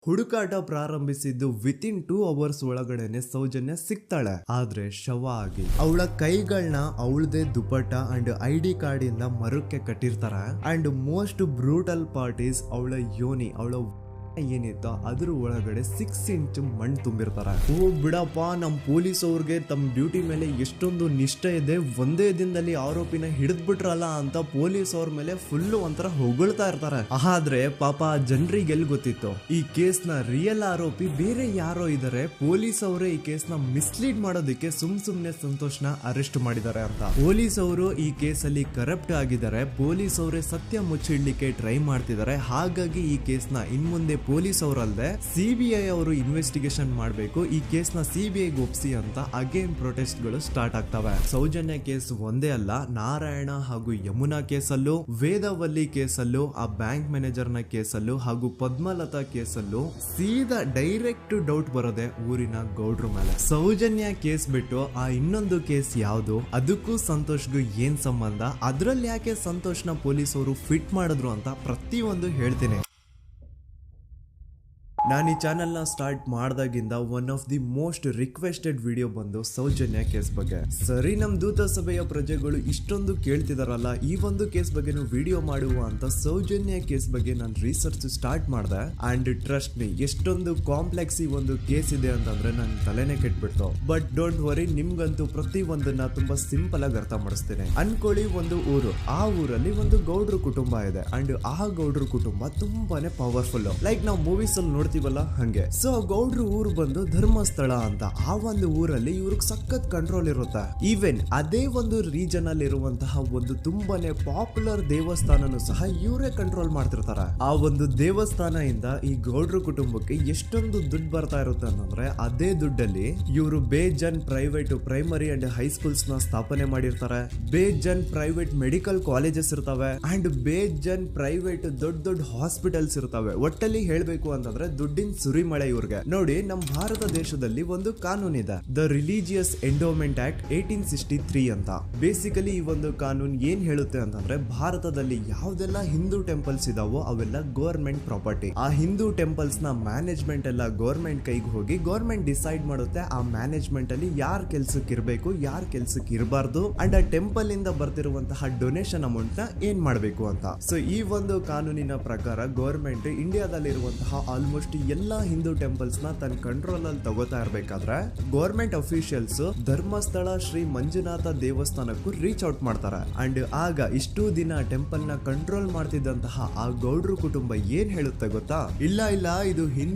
ಹುಡುಕಾಟ ಪ್ರಾರಂಭಿಸಿದ್ದು within 2 hours ಒಳಗಡೆನೆ ಸೌಜನ್ಯ ಸಿಗ್ತಾಳೆ. ಆದ್ರೆ ಶವ ಆಗಿ ಅವಳ ಕೈಗಳನ್ನ ಅವಳದೇ ದುಪಟ್ಟ ಅಂಡ್ ID ಕಾರ್ಡ್ ಇಂದ ಮರಕ್ಕೆ ಕಟ್ಟಿರ್ತಾರೆ. And most brutal part is ಅವಳ ಯೋನಿ, ಅವಳ ಏನಿತ್ತ ಅದ್ರ ಒಳಗಡೆ 6 ಇಂಚ್ ಮಣ್ಣು ತುಂಬಿರ್ತಾರೆ. ಓ ಬಿಡಪ್ಪ, ನಮ್ ಪೊಲೀಸ್ ಅವ್ರಿಗೆ ತಮ್ಮ ಡ್ಯೂಟಿ ಮೇಲೆ ಎಷ್ಟೊಂದು ನಿಷ್ಠೆ ಇದೆ, ಒಂದೇ ದಿನದಲ್ಲಿ ಆರೋಪಿನ ಹಿಡಿದ್ಬಿಟ್ರಲ್ಲ ಅಂತ ಪೊಲೀಸ್ ಅವ್ರ ಮೇಲೆ ಫುಲ್ ಒಂಥರ ಹೊಗಳ್ತಾ ಇರ್ತಾರೆ. ಆದ್ರೆ ಪಾಪ ಜನರಿಗೆ ಎಲ್ಲಿ ಗೊತ್ತಿತ್ತು ಈ ಕೇಸ್ ನ ರಿಯಲ್ ಆರೋಪಿ ಬೇರೆ ಯಾರೋ ಇದಾರೆ, ಪೊಲೀಸ್ ಅವರೇ ಈ ಕೇಸ್ ನ ಮಿಸ್ಲೀಡ್ ಮಾಡೋದಕ್ಕೆ ಸುಮ್ನೆ ಸಂತೋಷ್ನ ಅರೆಸ್ಟ್ ಮಾಡಿದ್ದಾರೆ ಅಂತ. ಪೊಲೀಸ್ ಅವರು ಈ ಕೇಸ್ ಅಲ್ಲಿ ಕರಪ್ಟ್ ಆಗಿದ್ದಾರೆ, ಪೊಲೀಸ್ ಅವರೇ ಸತ್ಯ ಮುಚ್ಚಿಡ್ಲಿಕ್ಕೆ ಟ್ರೈ ಮಾಡ್ತಿದ್ದಾರೆ. ಹಾಗಾಗಿ ಈ ಕೇಸ್ ನ ಇನ್ಮುಂದೆ ಪೊಲೀಸ್ ಅವರಲ್ಲದೆ CBI ಅವರು ಇನ್ವೆಸ್ಟಿಗೇಷನ್ ಮಾಡಬೇಕು, ಈ ಕೇಸ್ ನ CBI ಒಪ್ಸಿ ಅಂತ ಅಗೇನ್ ಪ್ರೊಟೆಸ್ಟ್ ಗಳು ಸ್ಟಾರ್ಟ್ ಆಗ್ತವೆ. ಸೌಜನ್ಯ ಕೇಸ್ ಒಂದೇ ಅಲ್ಲ, ನಾರಾಯಣ ಹಾಗೂ ಯಮುನಾ ಕೇಸಲ್ಲೂ, ವೇದವಲ್ಲಿ ಕೇಸಲ್ಲೂ, ಆ ಬ್ಯಾಂಕ್ ಮ್ಯಾನೇಜರ್ ನ ಕೇಸಲ್ಲೂ ಹಾಗೂ ಪದ್ಮಲತಾ ಕೇಸಲ್ಲೂ ಸೀದಾ ಡೈರೆಕ್ಟ್ ಡೌಟ್ ಬರೋದೆ ಊರಿನ ಗೌಡ್ರ ಮೇಲೆ. ಸೌಜನ್ಯ ಕೇಸ್ ಬಿಟ್ಟು ಆ ಇನ್ನೊಂದು ಕೇಸ್ ಯಾವುದು, ಅದಕ್ಕೂ ಸಂತೋಷ್ಗೂ ಏನ್ ಸಂಬಂಧ, ಅದ್ರಲ್ಲಿ ಯಾಕೆ ಸಂತೋಷ್ನ ಪೊಲೀಸ್ ಅವರು ಫಿಟ್ ಮಾಡಿದ್ರು ಅಂತ ಪ್ರತಿಯೊಂದು ಹೇಳ್ತೀನಿ. ನಾನು ಈ ಚಾನೆಲ್ ನ ಸ್ಟಾರ್ಟ್ ಮಾಡಿದಾಗಿಂದ one of the most requested video ಬಂದು ಸೌಜನ್ಯ ಕೇಸ್ ಬಗ್ಗೆ. ಸರಿ, ನಮ್ ದೂತ ಸಭೆಯ ಪ್ರಜೆಗಳು ಇಷ್ಟೊಂದು ಕೇಳ್ತಿದಾರಲ್ಲ, ಈ ಒಂದು ಕೇಸ್ ಬಗ್ಗೆ ವಿಡಿಯೋ ಮಾಡುವ ಅಂತ ಸೌಜನ್ಯ ಕೇಸ್ ಬಗ್ಗೆ ನಾನು ರಿಸರ್ಚ್ ಸ್ಟಾರ್ಟ್ ಮಾಡಿದೆ. ಅಂಡ್ ಟ್ರಸ್ಟ್ ಮೀ, ಎಷ್ಟೊಂದು ಕಾಂಪ್ಲೆಕ್ಸ್ ಈ ಒಂದು ಕೇಸ್ ಇದೆ ಅಂತಂದ್ರೆ ನನ್ ತಲೆನೇ ಕೆಟ್ಬಿಡ್ತು. ಬಟ್ ಡೋಂಟ್ ವರಿ, ನಿಮ್ಗಂತೂ ಪ್ರತಿ ಒಂದನ್ನ ತುಂಬಾ ಸಿಂಪಲ್ ಆಗಿ ಅರ್ಥ ಮಾಡಿಸ್ತೇನೆ. ಅನ್ಕೊಳ್ಳಿ, ಒಂದು ಊರು, ಆ ಊರಲ್ಲಿ ಒಂದು ಗೌಡ್ರ ಕುಟುಂಬ ಇದೆ. ಅಂಡ್ ಆ ಗೌಡ್ರ ಕುಟುಂಬ ತುಂಬಾನೇ ಪವರ್ಫುಲ್, ಲೈಕ್ ನಾವು ಮೂವೀಸ್ ಅಲ್ಲಿ ನೋಡ್ತೀವಿ ಹಂಗೆ. ಸೊ ಗೌಡ್ರು ಊರು ಬಂದು ಧರ್ಮಸ್ಥಳ ಅಂತ, ಆ ಒಂದು ಊರಲ್ಲಿ ಇವ್ರಿಗೆ ಸಖತ್ ಕಂಟ್ರೋಲ್ ಇರುತ್ತೆ. ಈವನ್ ಅದೇ ಒಂದು ರೀಜನ್ ಅಲ್ಲಿ ಇರುವಂತಹ ಒಂದು ತುಂಬಾನೇ ಪಾಪ್ಯುಲರ್ ದೇವಸ್ಥಾನನು ಸಹ ಇವರೇ ಕಂಟ್ರೋಲ್ ಮಾಡ್ತಿರ್ತಾರೆ. ಆ ಒಂದು ದೇವಸ್ಥಾನ ಇಂದ ಈ ಗೌಡ್ರ ಕುಟುಂಬಕ್ಕೆ ಎಷ್ಟೊಂದು ದುಡ್ಡು ಬರ್ತಾ ಇರುತ್ತೆ ಅಂತಂದ್ರೆ, ಅದೇ ದುಡ್ಡಲ್ಲಿ ಇವರು ಬೇಜನ್ ಪ್ರೈವೇಟ್ ಪ್ರೈಮರಿ ಅಂಡ್ ಹೈಸ್ಕೂಲ್ಸ್ ನ ಸ್ಥಾಪನೆ ಮಾಡಿರ್ತಾರೆ, ಬೇಜನ್ ಪ್ರೈವೇಟ್ ಮೆಡಿಕಲ್ ಕಾಲೇಜಸ್ ಇರ್ತವೆ, ಅಂಡ್ ಬೇಜನ್ ಪ್ರೈವೇಟ್ ದೊಡ್ಡ ದೊಡ್ಡ ಹಾಸ್ಪಿಟಲ್ಸ್ ಇರ್ತವೆ. ಒಟ್ಟಲ್ಲಿ ಹೇಳ್ಬೇಕು ಅಂತಂದ್ರೆ ದುಡ್ಡಿನ ಸುರಿಮಳೆ ಇವ್ರಿಗೆ. ನೋಡಿ, ನಮ್ಮ ಭಾರತ ದೇಶದಲ್ಲಿ ಒಂದು ಕಾನೂನು ಇದೆ, ದ ರಿಲಿಜಿಯಸ್ ಎಂಡೋಮೆಂಟ್ ಆಕ್ಟ್ 1863 ಅಂತ. ಬೇಸಿಕಲಿ ಈ ಒಂದು ಕಾನೂನು ಏನ್ ಹೇಳುತ್ತೆ ಅಂತಂದ್ರೆ, ಭಾರತದಲ್ಲಿ ಯಾವ್ದೆಲ್ಲ ಹಿಂದೂ ಟೆಂಪಲ್ಸ್ ಇದಾವೋ ಅವೆಲ್ಲ ಗವರ್ಮೆಂಟ್ ಪ್ರಾಪರ್ಟಿ. ಆ ಹಿಂದೂ ಟೆಂಪಲ್ಸ್ ನ ಮ್ಯಾನೇಜ್ಮೆಂಟ್ ಎಲ್ಲ ಗವರ್ಮೆಂಟ್ ಕೈಗೆ ಹೋಗಿ ಗವರ್ಮೆಂಟ್ ಡಿಸೈಡ್ ಮಾಡುತ್ತೆ ಆ ಮ್ಯಾನೇಜ್ಮೆಂಟ್ ಅಲ್ಲಿ ಯಾರ್ ಕೆಲ್ಸಕ್ಕೆ ಇರಬೇಕು, ಯಾರ್ ಕೆಲ್ಸಕ್ಕೆ ಇರಬಾರ್ದು, ಅಂಡ್ ಆ ಟೆಂಪಲ್ ಇಂದ ಬರ್ತಿರುವಂತಹ ಡೊನೇಷನ್ ಅಮೌಂಟ್ ನ ಏನ್ ಮಾಡ್ಬೇಕು ಅಂತ. ಸೊ ಈ ಒಂದು ಕಾನೂನಿನ ಪ್ರಕಾರ ಗವರ್ಮೆಂಟ್ ಇಂಡಿಯಾದಲ್ಲಿ ಇರುವಂತಹ ಆಲ್ಮೋಸ್ಟ್ ಎಲ್ಲಾ ಹಿಂದೂ ಟೆಂಪಲ್ಸ್ ನ ತನ್ನ ಕಂಟ್ರೋಲ್ ಅಲ್ಲಿ ತಗೋತಾ ಇರ್ಬೇಕಾದ್ರೆ ಗವರ್ಮೆಂಟ್ ಅಫಿಷಿಯಲ್ಸ್ ಧರ್ಮಸ್ಥಳ ಶ್ರೀ ಮಂಜುನಾಥ ದೇವಸ್ಥಾನಕ್ಕೂ ರೀಚ್ ಔಟ್ ಮಾಡ್ತಾರೆ. ಅಂಡ್ ಆಗ ಇಷ್ಟು ದಿನ ಟೆಂಪಲ್ ನ ಕಂಟ್ರೋಲ್ ಮಾಡ್ತಿದ್ದಂತಹ ಆ ಗೌಡ್ರ ಕುಟುಂಬ ಏನ್ ಹೇಳುತ್ತೆ ಗೊತ್ತಾ, ಇಲ್ಲ ಇದು